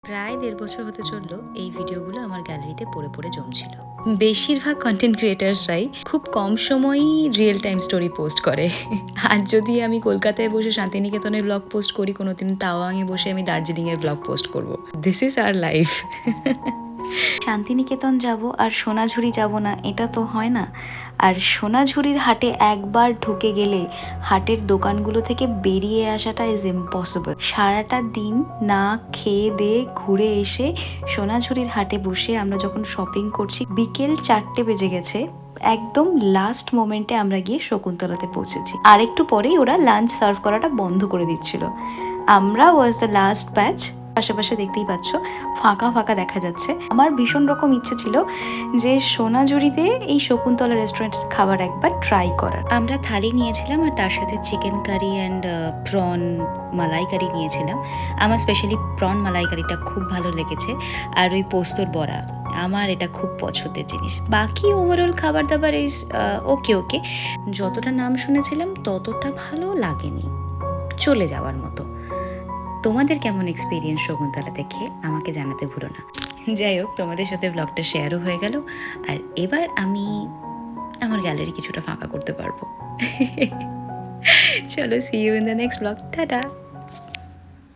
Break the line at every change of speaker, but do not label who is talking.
প্রায় ১.৫ বছর হতে চললো এই ভিডিওগুলো আমার গ্যালারিতে পড়ে, পড়ে জমছিল। বেশিরভাগ কনটেন্ট ক্রিয়েটরসরাই খুব কম সময়েই রিয়েল টাইম স্টোরি পোস্ট করে। আজ যদি আমি কলকাতায় বসে শান্তিনিকেতনের ব্লগ পোস্ট করি, কোনোদিন তাওয়াঙে বসে আমি দার্জিলিংয়ের ব্লগ পোস্ট করব। This is our life. Shantiniketan যাব আর সোনাঝুরি যাব না, এটা তো হয় না। আর সোনাঝুরির হাটে একবার ঢুকে গেলে হাটের দোকানগুলো থেকে বেরিয়ে আসাটা ইজ ইম্পসিবল। সারাটা দিন না খেয়ে দিয়ে ঘুরে এসে সোনাঝুরির হাটে বসে আমরা যখন শপিং করছি, বিকেল 4টে বেজে গেছে। একদম লাস্ট মোমেন্টে আমরা গিয়ে শকুন্তলাতে পৌঁছেছি। আর একটু পরেই ওরা লাঞ্চ সার্ভ করাটা বন্ধ করে দিচ্ছিল। আমরা ওয়াজ দ্য লাস্ট ব্যাচ। পাশাপাশি দেখতেই পাচ্ছ ফাঁকা ফাঁকা দেখা যাচ্ছে। আমার ভীষণ রকম ইচ্ছে ছিল যে সোনাঝুরিতে এই শকুন্তলা রেস্টুরেন্টের খাবার একবার ট্রাই করার। আমরা থালি নিয়েছিলাম আর তার সাথে চিকেন কারি অ্যান্ড প্রন মালাইকারি নিয়েছিলাম। আমার স্পেশালি প্রন মালাইকারিটা খুব ভালো লেগেছে, আর ওই পোস্তর বড়া আমার এটা খুব পছন্দের জিনিস। বাকি ওভারঅল খাবার দাবার ইজ ওকে ওকে। যতটা নাম শুনেছিলাম ততটা ভালো লাগেনি, চলে যাওয়ার মতো। তোমাদের কেমন এক্সপিরিয়েন্স শকুন্তলা দেখে আমাকে জানাতে ভুলো না। যাই হোক, তোমাদের সাথে ব্লগটা শেয়ারও হয়ে গেল, আর এবার আমি আমার গ্যালারি কিছুটা ফাঁকা করতে পারবো। চলো, see you in the next blog. Tata.